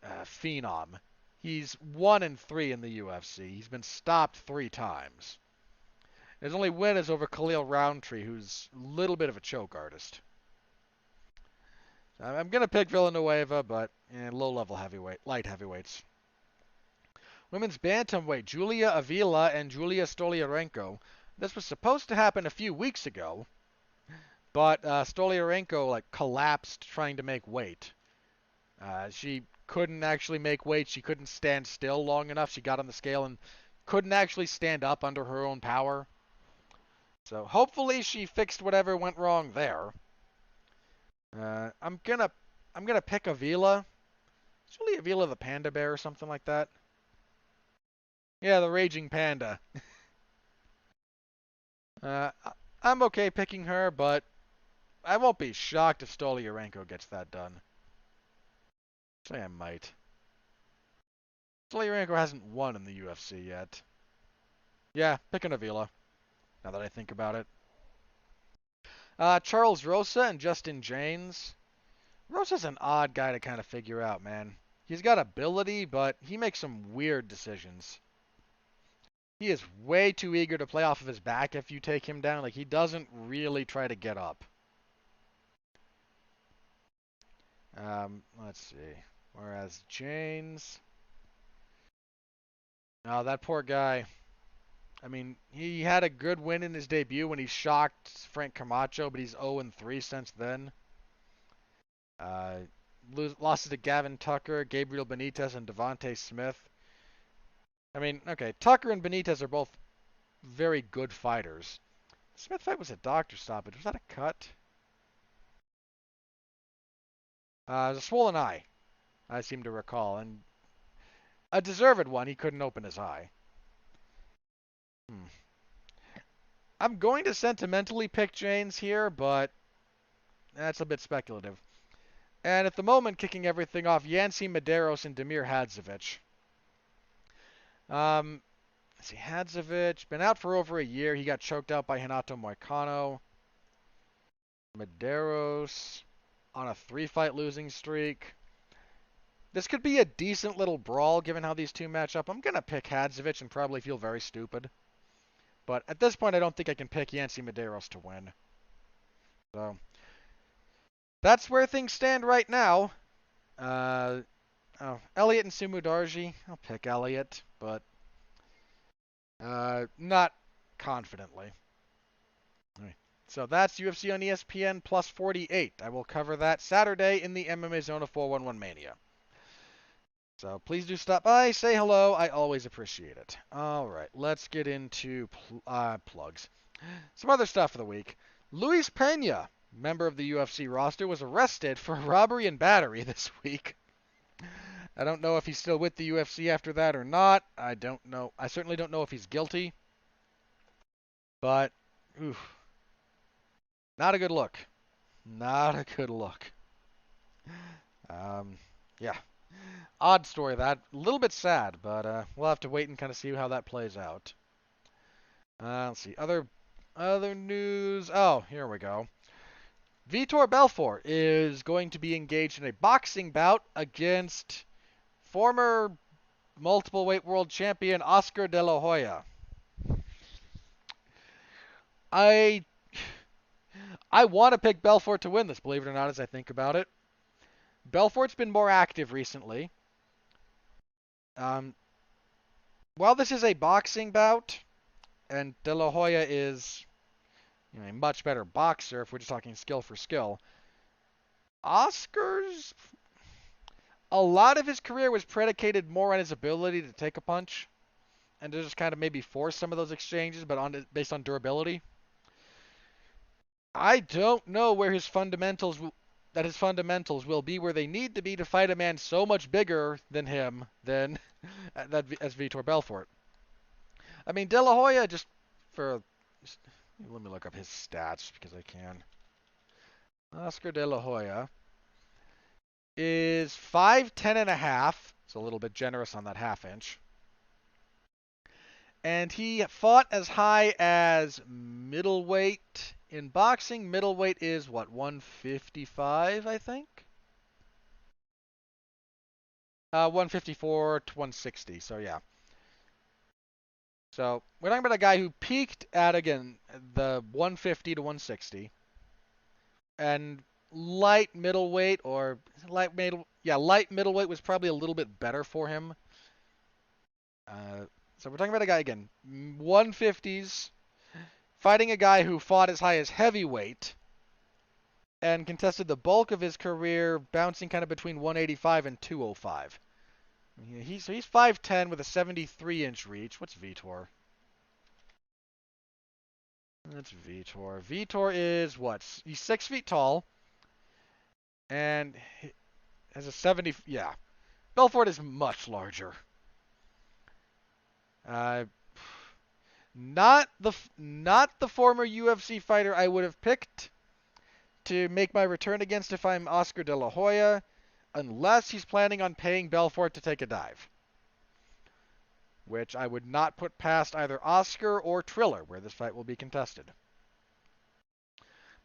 phenom. He's 1-3 in the UFC. He's been stopped 3 times. His only win is over Khalil Roundtree, who's a little bit of a choke artist. I'm going to pick Villanueva, but low-level heavyweight, light heavyweights. Women's bantamweight, Julia Avila and Julia Stoliarenko. This was supposed to happen a few weeks ago, but Stoliarenko collapsed trying to make weight. She couldn't actually make weight. She couldn't stand still long enough. She got on the scale and couldn't actually stand up under her own power. So hopefully she fixed whatever went wrong there. I'm gonna pick Avila. Is Julia Avila the panda bear or something like that? Yeah, the raging panda. I'm okay picking her, but I won't be shocked if Stoliarenko gets that done. Actually, I might. Stoliarenko hasn't won in the UFC yet. Yeah, picking Avila, now that I think about it. Charles Rosa and Justin James. Rosa's an odd guy to kind of figure out, man. He's got ability, but he makes some weird decisions. He is way too eager to play off of his back if you take him down. Like, he doesn't really try to get up. Let's see. Whereas James... Oh, that poor guy. I mean, he had a good win in his debut when he shocked Frank Camacho, but he's 0-3 since then. Uh, Losses to Gavin Tucker, Gabriel Benitez, and Devontae Smith. I mean, okay, Tucker and Benitez are both very good fighters. The Smith fight was a doctor stoppage. Was that a cut? It was a swollen eye, I seem to recall, and a deserved one. He couldn't open his eye. I'm going to sentimentally pick James here, but that's a bit speculative. And at the moment, kicking everything off, Yancy Medeiros and Damir Hadzovic. Let's see, Hadzovic, been out for over a year. He got choked out by Renato Moicano. Medeiros on a 3-fight losing streak. This could be a decent little brawl given how these two match up. I'm going to pick Hadzovic and probably feel very stupid. But at this point, I don't think I can pick Yancy Medeiros to win. So, that's where things stand right now. Elliott and Sumu Darji. I'll pick Elliott, but not confidently. Right. So that's UFC on ESPN plus 48. I will cover that Saturday in the MMA Zone 411 Mania. So please do stop by, say hello. I always appreciate it. All right, let's get into plugs. Some other stuff for the week. Luis Pena, member of the UFC roster, was arrested for robbery and battery this week. I don't know if he's still with the UFC after that or not. I don't know. I certainly don't know if he's guilty. But, oof. Not a good look. Not a good look. Yeah. Odd story, that. A little bit sad, but we'll have to wait and kind of see how that plays out. Let's see. Other news. Oh, here we go. Vitor Belfort is going to be engaged in a boxing bout against former multiple weight world champion Oscar De La Hoya. I want to pick Belfort to win this, believe it or not, as I think about it. Belfort's been more active recently. While this is a boxing bout, and De La Hoya is a much better boxer if we're just talking skill for skill, Oscar's... a lot of his career was predicated more on his ability to take a punch and to just kind of maybe force some of those exchanges, but based on durability. I don't know where his fundamentals will be where they need to be to fight a man so much bigger than him as Vitor Belfort. I mean, De La Hoya, let me look up his stats because I can. Oscar De La Hoya is 5'10 and a half, so a little bit generous on that half inch. And he fought as high as middleweight. In boxing, middleweight is what, 155, I think? 154 to 160, so yeah. So we're talking about a guy who peaked at, again, the 150 to 160. And light middleweight light middleweight was probably a little bit better for him. So we're talking about a guy, again, 150s, fighting a guy who fought as high as heavyweight and contested the bulk of his career bouncing kind of between 185 and 205. He's 5'10 with a 73-inch reach. What's Vitor? That's Vitor. Vitor is what? He's 6 feet tall and has a 70... Yeah. Belfort is much larger. Not the former UFC fighter I would have picked to make my return against if I'm Oscar De La Hoya, unless he's planning on paying Belfort to take a dive, which I would not put past either Oscar or Triller, where this fight will be contested.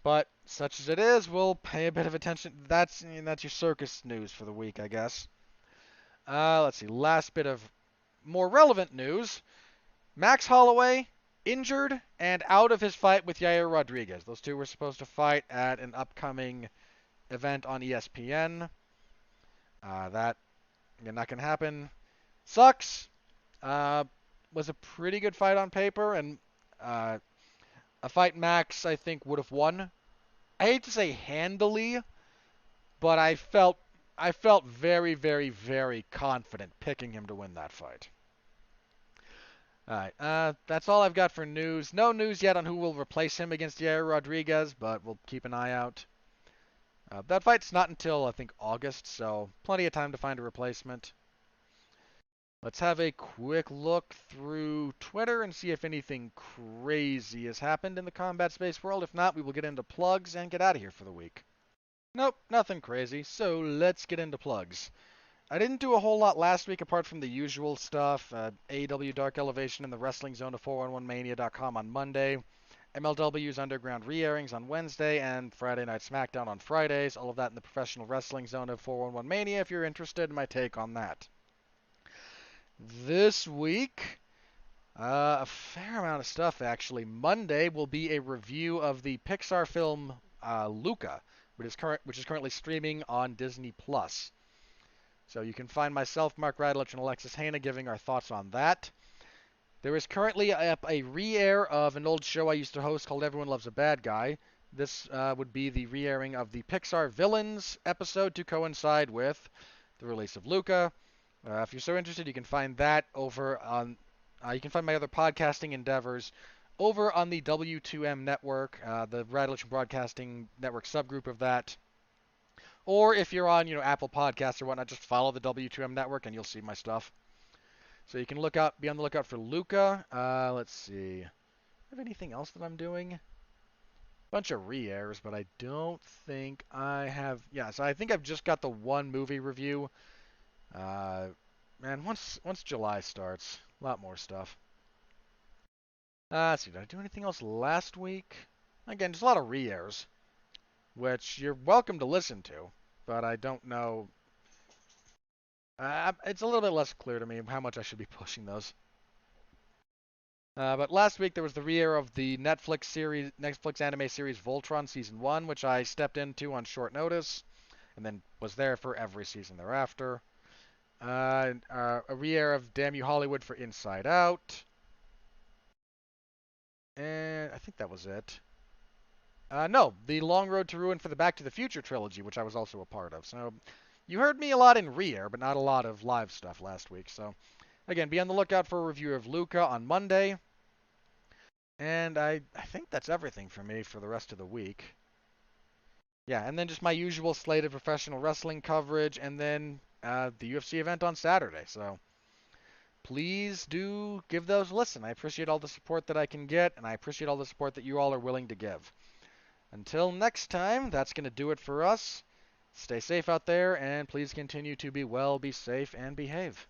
But such as it is, we'll pay a bit of attention. That's your circus news for the week, I guess. Let's see. Last bit of more relevant news. Max Holloway injured and out of his fight with Yair Rodriguez. Those two were supposed to fight at an upcoming event on ESPN. That again, not gonna happen. Sucks. Uh, was a pretty good fight on paper, and uh, a fight Max I think would have won. I hate to say handily, but I felt very, very, very confident picking him to win that fight. Alright, that's all I've got for news. No news yet on who will replace him against Yair Rodriguez, but we'll keep an eye out. That fight's not until, I think, August, so plenty of time to find a replacement. Let's have a quick look through Twitter and see if anything crazy has happened in the combat space world. If not, we will get into plugs and get out of here for the week. Nope, nothing crazy, so let's get into plugs. I didn't do a whole lot last week apart from the usual stuff. AEW Dark Elevation in the Wrestling Zone of 411mania.com on Monday. MLW's Underground re-airings on Wednesday and Friday Night SmackDown on Fridays. All of that in the Professional Wrestling Zone of 411 Mania if you're interested in my take on that. This week, a fair amount of stuff actually. Monday will be a review of the Pixar film Luca, which is currently streaming on Disney Plus. So you can find myself, Mark Radulich, and Alexis Hana giving our thoughts on that. There is currently a re-air of an old show I used to host called Everyone Loves a Bad Guy. This would be the re-airing of the Pixar Villains episode to coincide with the release of Luca. If you're so interested, you can find that over on. You can find my other podcasting endeavors over on the W2M network, the Radulich Broadcasting Network subgroup of that. Or if you're on, Apple Podcasts or whatnot, just follow the W2M network and you'll see my stuff. So you can be on the lookout for Luca. Let's see. Have anything else that I'm doing? Bunch of re-airs, but I don't think I have. Yeah, so I think I've just got the one movie review. Man, once July starts, a lot more stuff. Let's see. Did I do anything else last week? Again, just a lot of re-airs, which you're welcome to listen to, but I don't know. It's a little bit less clear to me how much I should be pushing those. But last week there was the re-air of the Netflix anime series Voltron Season 1, which I stepped into on short notice, and then was there for every season thereafter. A re-air of Damn You Hollywood for Inside Out. And I think that was it. No, the Long Road to Ruin for the Back to the Future trilogy, which I was also a part of. So you heard me a lot in re-air, but not a lot of live stuff last week. So again, be on the lookout for a review of Luca on Monday. And I think that's everything for me for the rest of the week. Yeah, and then just my usual slate of professional wrestling coverage, and then the UFC event on Saturday. So please do give those a listen. I appreciate all the support that I can get, and I appreciate all the support that you all are willing to give. Until next time, that's going to do it for us. Stay safe out there, and please continue to be well, be safe, and behave.